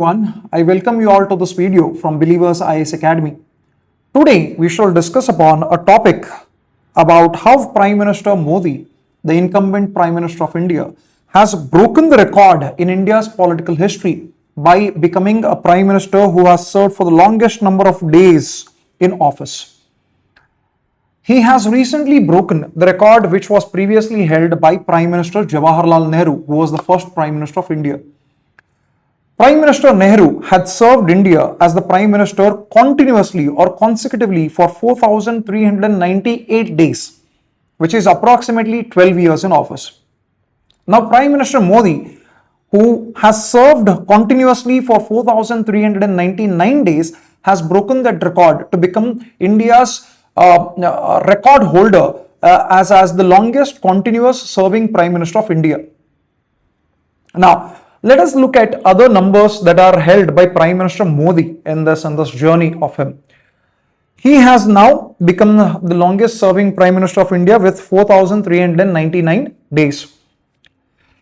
everyone. I welcome you all to this video from Believers IAS Academy. Today we shall discuss upon a topic about how Prime Minister Modi, the incumbent Prime Minister of India, has broken the record in India's political history by becoming a Prime Minister who has served for the longest number of days in office. He has recently broken the record which was previously held by Prime Minister Jawaharlal Nehru, who was the first Prime Minister of India. Prime Minister Nehru had served India as the Prime Minister continuously or consecutively for 4,398 days, which is approximately 12 years in office. Now, Prime Minister Modi, who has served continuously for 4,399 days, has broken that record to become India's record holder as the longest continuous serving Prime Minister of India. Now, let us look at other numbers that are held by Prime Minister Modi in this journey of him. He has now become the longest serving Prime Minister of India with 4,399 days.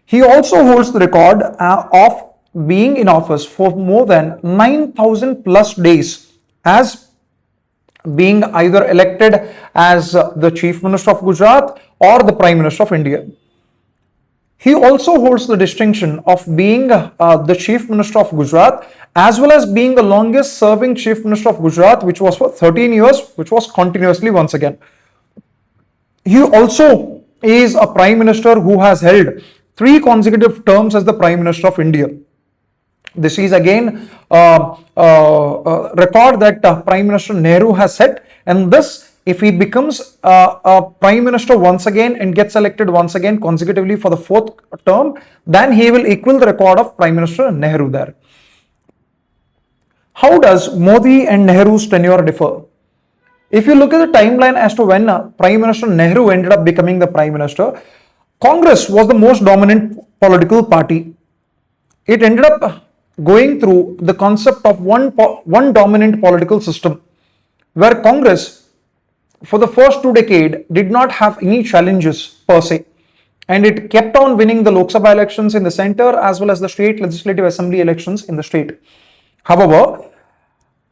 He also holds the record of being in office for more than 9,000 plus days as being either elected as the Chief Minister of Gujarat or the Prime Minister of India. He also holds the distinction of being the Chief Minister of Gujarat as well as being the longest serving Chief Minister of Gujarat, which was for 13 years, which was continuously once again. He also is a Prime Minister who has held 3 consecutive terms as the Prime Minister of India. This is again a record that Prime Minister Nehru has set, and this, if he becomes a Prime Minister once again and gets elected once again consecutively for the 4th term, then he will equal the record of Prime Minister Nehru there. How does Modi and Nehru's tenure differ? If you look at the timeline as to when Prime Minister Nehru ended up becoming the Prime Minister, Congress was the most dominant political party. It ended up going through the concept of one dominant political system, where Congress for the first 2 decades did not have any challenges per se, and it kept on winning the Lok Sabha elections in the center as well as the state legislative assembly elections in the state. However,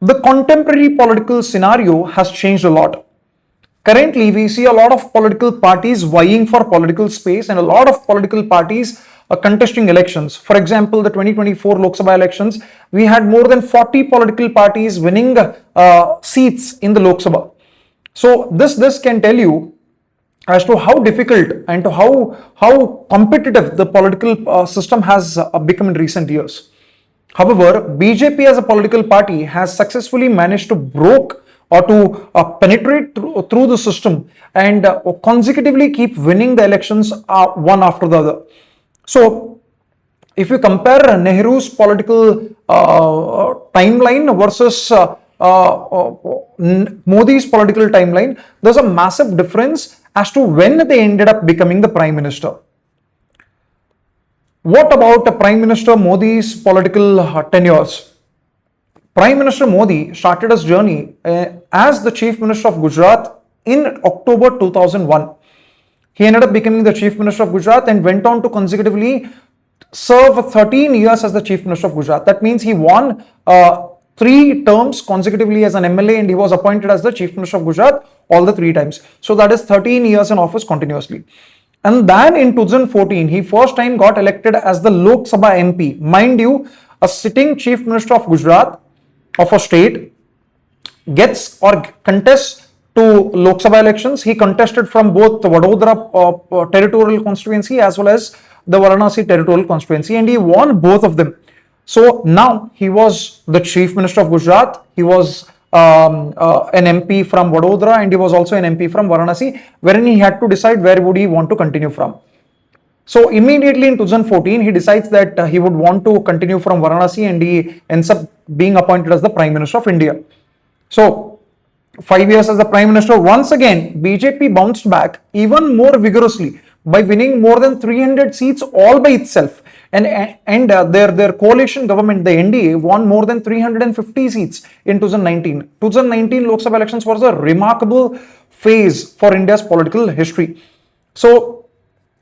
the contemporary political scenario has changed a lot. Currently, we see a lot of political parties vying for political space and a lot of political parties contesting elections. For example, the 2024 Lok Sabha elections, we had more than 40 political parties winning seats in the Lok Sabha. So this can tell you as to how difficult and to how competitive the political system has become in recent years. However, BJP as a political party has successfully managed to broke or to penetrate through the system and consecutively keep winning the elections one after the other. So, if you compare Nehru's political timeline versus Modi's political timeline, there's a massive difference as to when they ended up becoming the Prime Minister. What about Prime Minister Modi's political tenures? Prime Minister Modi started his journey as the Chief Minister of Gujarat in October 2001. He ended up becoming the Chief Minister of Gujarat and went on to consecutively serve 13 years as the Chief Minister of Gujarat. That means he won 3 terms consecutively as an MLA, and he was appointed as the Chief Minister of Gujarat all the 3 times. So that is 13 years in office continuously. And then in 2014, he first time got elected as the Lok Sabha MP. Mind you, a sitting Chief Minister of Gujarat of a state gets or contests to Lok Sabha elections. He contested from both the Vadodara territorial constituency as well as the Varanasi territorial constituency, and he won both of them. So now he was the Chief Minister of Gujarat, he was an MP from Vadodara, and he was also an MP from Varanasi, wherein he had to decide where would he want to continue from. So immediately in 2014, he decides that he would want to continue from Varanasi, and he ends up being appointed as the Prime Minister of India. So 5 years as the Prime Minister, once again, BJP bounced back even more vigorously by winning more than 300 seats all by itself. And their coalition government, the NDA, won more than 350 seats in 2019. 2019 Lok Sabha elections was a remarkable phase for India's political history. So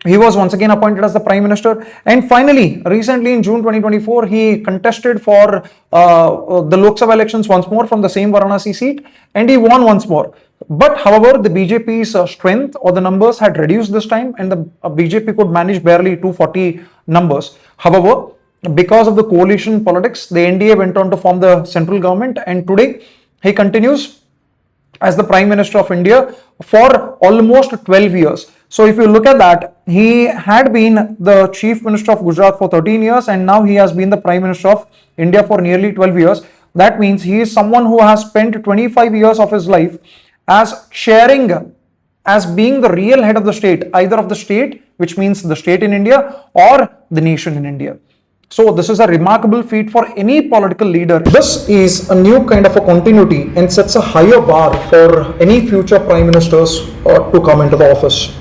He was once again appointed as the prime minister. And finally, recently in June 2024, he contested for the Lok Sabha elections once more from the same Varanasi seat, and he won once more. But however, the BJP's strength or the numbers had reduced this time, and the BJP could manage barely 240 numbers. However, because of the coalition politics, the NDA went on to form the central government, and today he continues as the Prime Minister of India for almost 12 years. So if you look at that, he had been the Chief Minister of Gujarat for 13 years, and now he has been the Prime Minister of India for nearly 12 years. That means he is someone who has spent 25 years of his life as chairing, as being the real head of the state, either of the state, which means the state in India, or the nation in India. So this is a remarkable feat for any political leader. This is a new kind of a continuity and sets a higher bar for any future prime ministers to come into the office.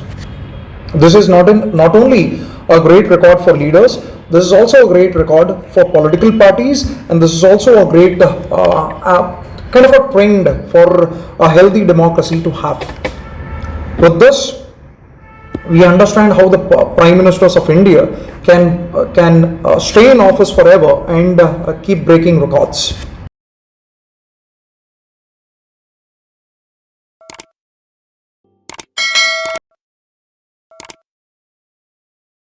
This is not only a great record for leaders, this is also a great record for political parties, and this is also a great kind of a trend for a healthy democracy to have. With this, we understand how the prime ministers of India can stay in office forever and keep breaking records.